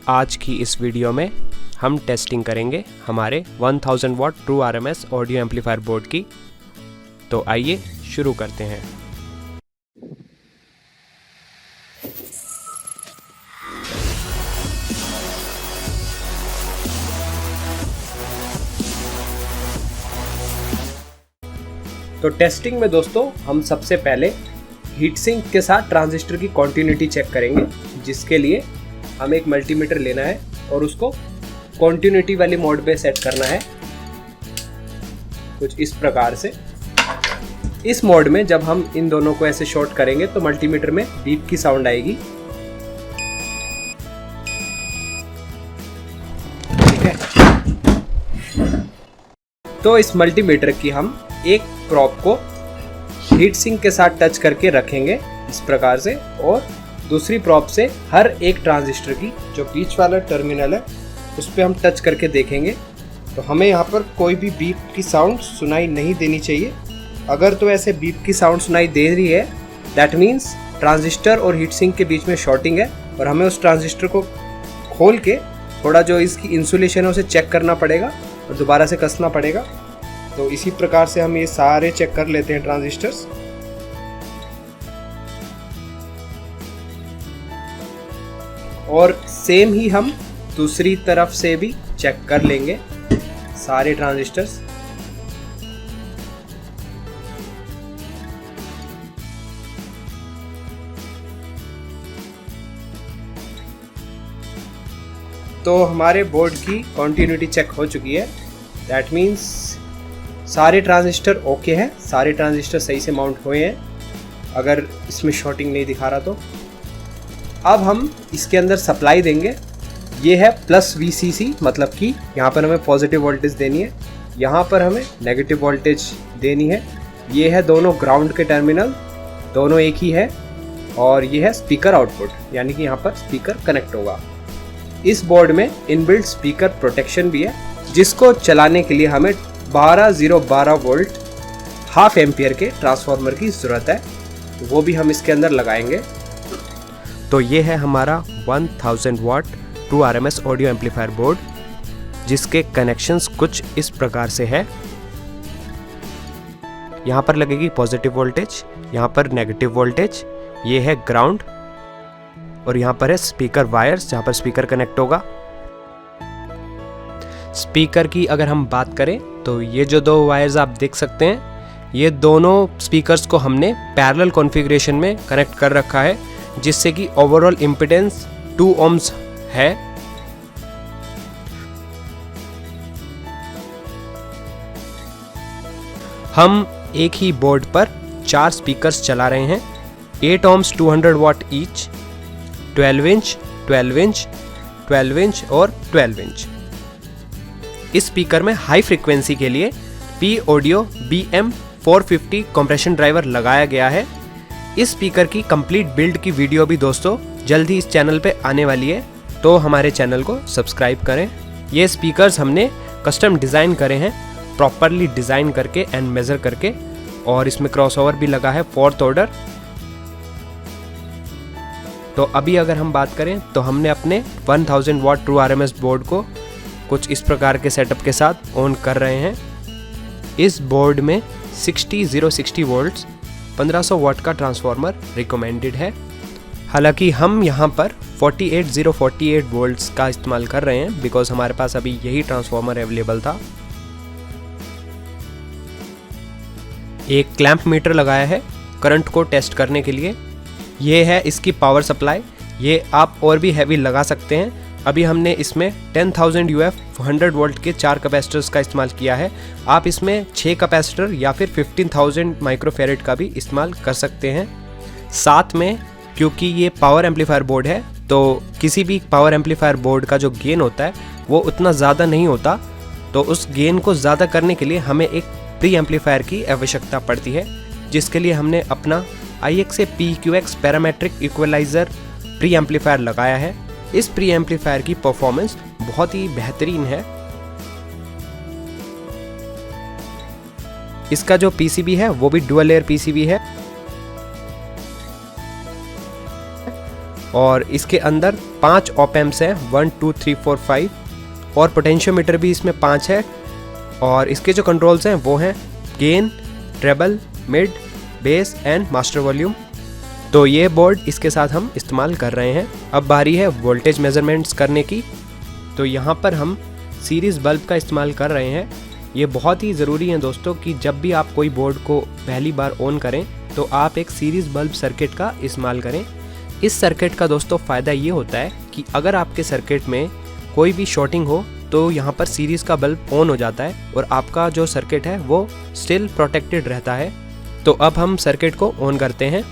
आज की इस वीडियो में हम टेस्टिंग करेंगे हमारे 1000 watt true RMS audio amplifier board की। तो आइए शुरू करते हैं। तो टेस्टिंग में दोस्तों हम सबसे पहले हीट सिंक के साथ ट्रांजिस्टर की कॉन्टिन्यूटी चेक करेंगे, जिसके लिए हमें एक मल्टीमीटर लेना है और उसको कॉन्टिन्यूटी वाली मोड पे सेट करना है कुछ इस प्रकार से। इस मोड में जब हम इन दोनों को ऐसे शॉर्ट करेंगे तो मल्टीमीटर में बीप की साउंड आएगी। ठीक है, तो इस मल्टीमीटर की हम एक प्रोब को हीट सिंक के साथ टच करके रखेंगे इस प्रकार से, और दूसरी प्रोब से हर एक ट्रांजिस्टर की जो बीच वाला टर्मिनल है उस पर हम टच करके देखेंगे। तो हमें यहाँ पर कोई भी बीप की साउंड सुनाई नहीं देनी चाहिए। अगर तो ऐसे बीप की साउंड सुनाई दे रही है, दैट मीन्स ट्रांजिस्टर और हीट सिंक के बीच में शॉर्टिंग है और हमें उस ट्रांजिस्टर को खोल के थोड़ा जो इसकी इंसुलेशन है उसे चेक करना पड़ेगा और दोबारा से कसना पड़ेगा। तो इसी प्रकार से हम ये सारे चेक कर लेते हैं ट्रांजिस्टर्स। और सेम ही हम दूसरी तरफ से भी चेक कर लेंगे सारे ट्रांजिस्टर्स। तो हमारे बोर्ड की कॉन्टिन्यूटी चेक हो चुकी है। दैट मीन्स सारे ट्रांजिस्टर ओके हैं, सारे ट्रांजिस्टर सही से माउंट हुए हैं, अगर इसमें शॉर्टिंग नहीं दिखा रहा तो। अब हम इसके अंदर सप्लाई देंगे। ये है प्लस VCC, मतलब कि यहाँ पर हमें पॉजिटिव वोल्टेज देनी है, यहाँ पर हमें नेगेटिव वोल्टेज देनी है। ये है दोनों ग्राउंड के टर्मिनल, दोनों एक ही है, और ये है स्पीकर आउटपुट, यानी कि यहाँ पर स्पीकर कनेक्ट होगा। इस बोर्ड में इनबिल्ट स्पीकर प्रोटेक्शन भी है, जिसको चलाने के लिए हमें 12012 वोल्ट हाफ एम्पियर के ट्रांसफार्मर की ज़रूरत है, तो वो भी हम इसके अंदर लगाएंगे। तो ये है हमारा 1000 watt true RMS audio amplifier board, जिसके कनेक्शंस कुछ इस प्रकार से है। यहाँ पर लगेगी पॉजिटिव वोल्टेज, यहाँ पर नेगेटिव वोल्टेज, ये है ग्राउंड, और यहाँ पर है स्पीकर वायर्स जहाँ पर स्पीकर कनेक्ट होगा। स्पीकर की अगर हम बात करें तो ये जो दो वायर्स आप देख सकते हैं, ये दोनों स्पीकर्स को हमने पैरेलल कॉन्फ़िगरेशन में कनेक्ट कर रखा है, जिससे कि ओवरऑल इम्पीडेंस 2 ohms है। हम एक ही बोर्ड पर 4 स्पीकर्स चला रहे हैं, 8 ohms 200 वाट ईच, 12 इंच, 12 इंच, 12 इंच और 12 इंच। इस स्पीकर में हाई फ्रीक्वेंसी के लिए P audio BM450 compression driver लगाया गया है। इस स्पीकर की कंप्लीट बिल्ड की वीडियो भी दोस्तों जल्द ही इस चैनल पे आने वाली है, तो हमारे चैनल को सब्सक्राइब karen। ये स्पीकर्स हमने कस्टम डिज़ाइन करे हैं, प्रॉपरली डिज़ाइन करके एंड मेज़र करके, और इसमें क्रॉसओवर भी लगा है 4th ऑर्डर। तो अभी अगर हम बात करें तो हमने अपने 1000 वाट ट्रू आरएमएस बोर्ड को कुछ इस प्रकार के सेटअप के साथ ऑन कर रहे हैं। इस बोर्ड में 60 वोल्ट्स 1500 वाट का ट्रांसफार्मर रिकमेंडेड है। हालांकि हम यहाँ पर 48048 वोल्ट्स का इस्तेमाल कर रहे हैं, बिकॉज हमारे पास अभी यही ट्रांसफार्मर अवेलेबल था। एक क्लैंप मीटर लगाया है करंट को टेस्ट करने के लिए। ये है इसकी पावर सप्लाई, ये आप और भी हैवी लगा सकते हैं। अभी हमने इसमें 10,000 UF 100 वोल्ट के 4 कैपेसिटर्स का इस्तेमाल किया है। आप इसमें 6 कैपेसिटर या फिर 15,000 माइक्रोफेरेड का भी इस्तेमाल कर सकते हैं। साथ में क्योंकि ये पावर एम्पलीफायर बोर्ड है, तो किसी भी पावर एम्पलीफायर बोर्ड का जो गेन होता है वो उतना ज़्यादा नहीं होता, तो उस गेन को ज़्यादा करने के लिए हमें एक प्री एम्पलीफायर की आवश्यकता पड़ती है, जिसके लिए हमने अपना IXA PQX parametric equaliser pre amplifier लगाया है। इस प्री एम्पलीफायर की परफॉर्मेंस बहुत ही बेहतरीन है। इसका जो PCB है वो भी डुअल लेयर PCB है, और इसके अंदर 5 ऑप एम्प्स हैं, 1 2 3 4 5, और पोटेंशियोमीटर भी इसमें 5 है। और इसके जो कंट्रोल्स हैं वो हैं gain, treble, mid, bass and master volume. तो ये बोर्ड इसके साथ हम इस्तेमाल कर रहे हैं। अब बारी है वोल्टेज मेजरमेंट्स करने की। तो यहाँ पर हम सीरीज़ बल्ब का इस्तेमाल कर रहे हैं। ये बहुत ही ज़रूरी है दोस्तों कि जब भी आप कोई बोर्ड को पहली बार ऑन करें तो आप एक सीरीज़ बल्ब सर्किट का इस्तेमाल करें। इस सर्किट का दोस्तों फ़ायदा ये होता है कि अगर आपके सर्किट में कोई भी शॉर्टिंग हो तो यहाँ पर सीरीज़ का बल्ब ऑन हो जाता है और आपका जो सर्किट है वो स्टिल प्रोटेक्टेड रहता है। तो अब हम सर्किट को ऑन करते हैं।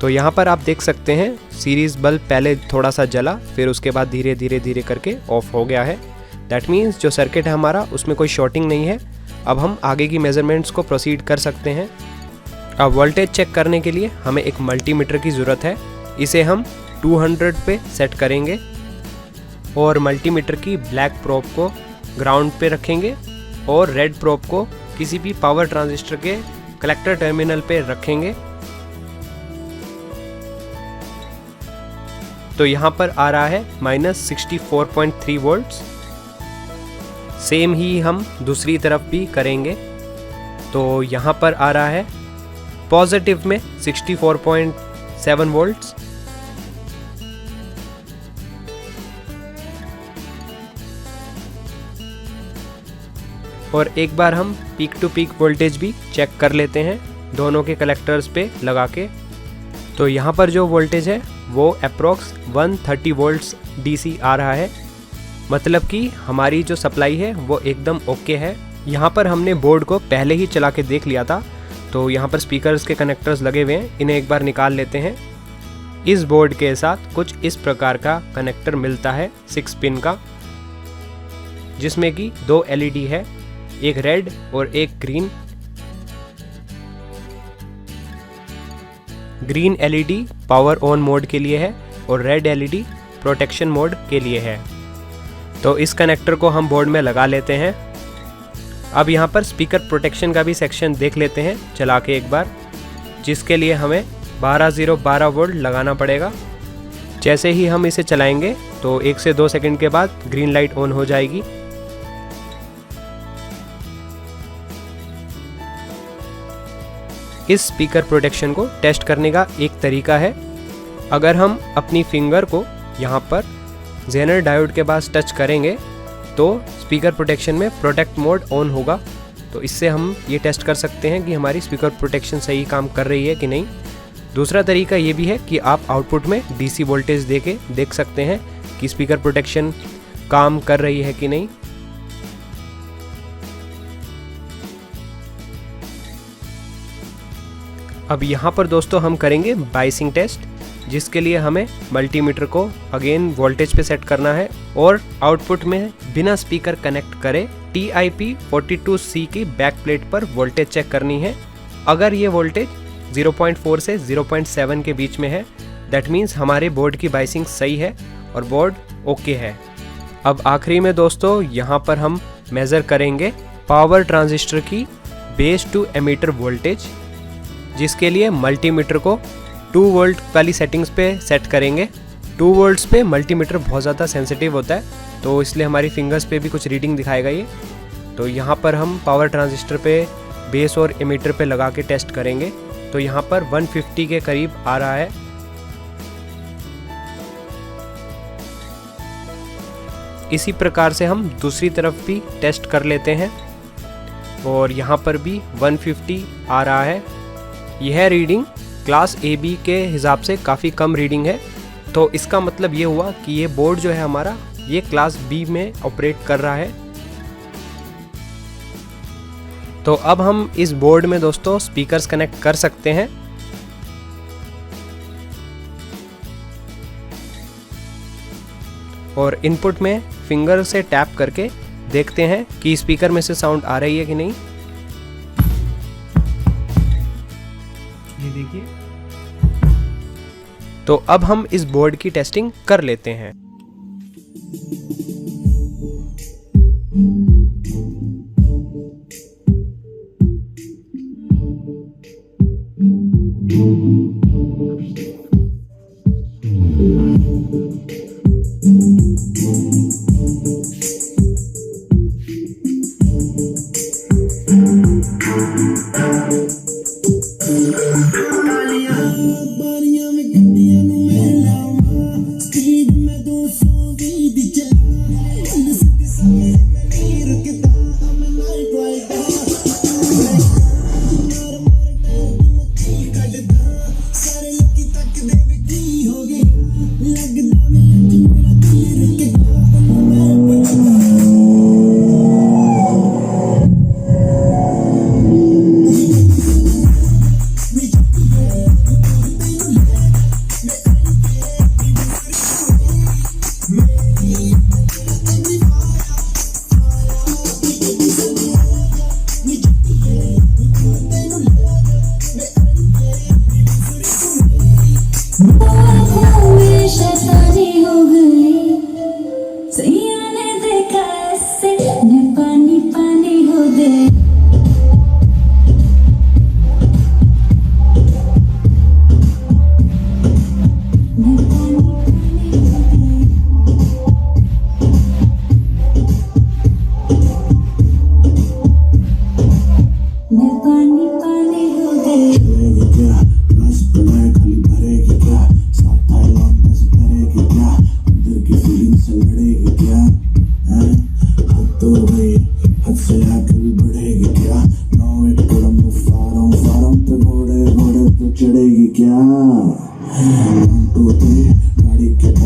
तो यहाँ पर आप देख सकते हैं सीरीज़ बल्ब पहले थोड़ा सा जला, फिर उसके बाद धीरे धीरे करके ऑफ हो गया है। दैट मीन्स जो सर्किट है हमारा उसमें कोई शॉर्टिंग नहीं है। अब हम आगे की मेजरमेंट्स को प्रोसीड कर सकते हैं। अब वोल्टेज चेक करने के लिए हमें एक मल्टीमीटर की ज़रूरत है। इसे हम 200 पे सेट करेंगे और मल्टीमीटर की ब्लैक प्रोब को ग्राउंड पे रखेंगे और रेड प्रोब को किसी भी पावर ट्रांजिस्टर के कलेक्टर टर्मिनल पे रखेंगे। तो यहाँ पर आ रहा है -64.3 वोल्ट्स। सेम ही हम दूसरी तरफ भी करेंगे। तो यहाँ पर आ रहा है पॉजिटिव में 64.7 वोल्ट्स। और एक बार हम पीक टू पीक वोल्टेज भी चेक कर लेते हैं दोनों के कलेक्टर्स पे लगा के। तो यहाँ पर जो वोल्टेज है वो अप्रॉक्स 130 वोल्ट्स डीसी आ रहा है, मतलब कि हमारी जो सप्लाई है वो एकदम ओके है। यहाँ पर हमने बोर्ड को पहले ही चला के देख लिया था। तो यहाँ पर स्पीकर्स के कनेक्टर्स लगे हुए हैं, इन्हें एक बार निकाल लेते हैं। इस बोर्ड के साथ कुछ इस प्रकार का कनेक्टर मिलता है 6 पिन का, जिसमें कि 2 LED है, एक रेड और एक green. Green LED power on mode के लिए है और रेड LED प्रोटेक्शन मोड के लिए है। तो इस कनेक्टर को हम बोर्ड में लगा लेते हैं। अब यहाँ पर स्पीकर प्रोटेक्शन का भी सेक्शन देख लेते हैं चला के एक बार, जिसके लिए हमें 12 वोल्ट लगाना पड़ेगा। जैसे ही हम इसे चलाएंगे तो 1 से 2 सेकंड के बाद ग्रीन लाइट ऑन हो जाएगी। इस स्पीकर प्रोटेक्शन को टेस्ट करने का एक तरीका है, अगर हम अपनी फिंगर को यहाँ पर जेनर डायोड के पास टच करेंगे तो स्पीकर प्रोटेक्शन में प्रोटेक्ट मोड ऑन होगा। तो इससे हम ये टेस्ट कर सकते हैं कि हमारी स्पीकर प्रोटेक्शन सही काम कर रही है कि नहीं। दूसरा तरीका ये भी है कि आप आउटपुट में DC वोल्टेज दे के देख सकते हैं कि स्पीकर प्रोटेक्शन काम कर रही है कि नहीं। अब यहाँ पर दोस्तों हम करेंगे बाइसिंग टेस्ट, जिसके लिए हमें मल्टीमीटर को अगेन वोल्टेज पे सेट करना है और आउटपुट में बिना स्पीकर कनेक्ट करे TIP42C की बैक प्लेट पर वोल्टेज चेक करनी है। अगर ये वोल्टेज 0.4 से 0.7 के बीच में है, दैट मीन्स हमारे बोर्ड की बाइसिंग सही है और बोर्ड ओके है। अब आखिरी में दोस्तों यहाँ पर हम मेज़र करेंगे पावर ट्रांजिस्टर की बेस टू एमीटर वोल्टेज, जिसके लिए मल्टीमीटर को 2 वोल्ट वाली सेटिंग्स पे सेट करेंगे। 2 वोल्ट्स पे मल्टीमीटर बहुत ज़्यादा सेंसिटिव होता है, तो इसलिए हमारी फिंगर्स पे भी कुछ रीडिंग दिखाएगा ये। तो यहाँ पर हम पावर ट्रांजिस्टर पे बेस और एमीटर पे लगा के टेस्ट करेंगे। तो यहाँ पर 150 के करीब आ रहा है। इसी प्रकार से हम दूसरी तरफ भी टेस्ट कर लेते हैं और यहाँ पर भी 150 आ रहा है। यह रीडिंग क्लास AB के हिसाब से काफ़ी कम रीडिंग है, तो इसका मतलब ये हुआ कि ये बोर्ड जो है हमारा ये क्लास B में ऑपरेट कर रहा है। तो अब हम इस बोर्ड में दोस्तों स्पीकर्स कनेक्ट कर सकते हैं। और इनपुट में फिंगर से टैप करके देखते हैं कि स्पीकर में से साउंड आ रही है कि नहीं। ये देखिए। तो अब हम इस बोर्ड की टेस्टिंग कर लेते हैं।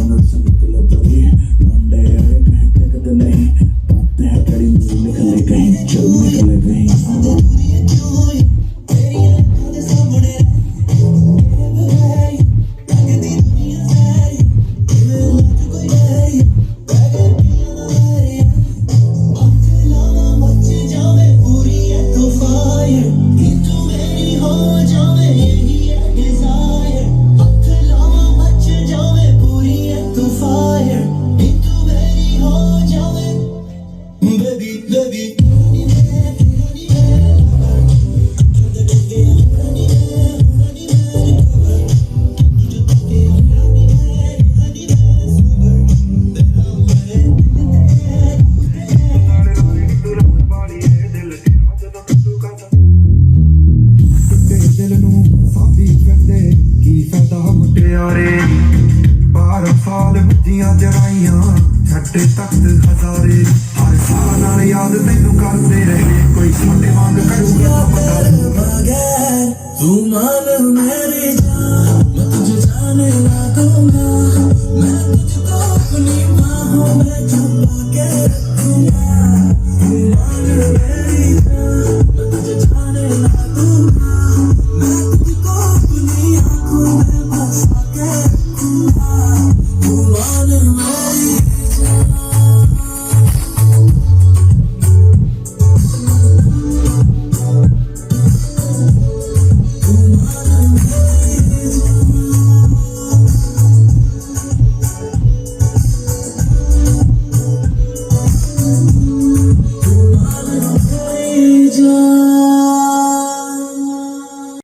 नोट्स निकल बड़ी मंडे आए कहीं तक नहीं बातें हैं कड़ी मुझे निकले कहीं चल निकले कहीं ਛੱਡੇ ਤਖਤ ਹਜ਼ਾਰੇ ਹਰ ਸਾਲ ਨਾਲ ਯਾਦ ਤੈਨੂੰ ਕਰਦੇ ਰਹੇ ਕੋਈ ਸਾਡੇ ਵਾਂਗ ਕਰੂਗਾ ਮਗਰ ਤੂੰ ਮਾਨ ਮੇਰੀ ਜਾਨ ਮੈਂ ਤੁਝੇ ਜਾਣੇ ਨਾ ਦੂੰਗਾ ਮੈਂ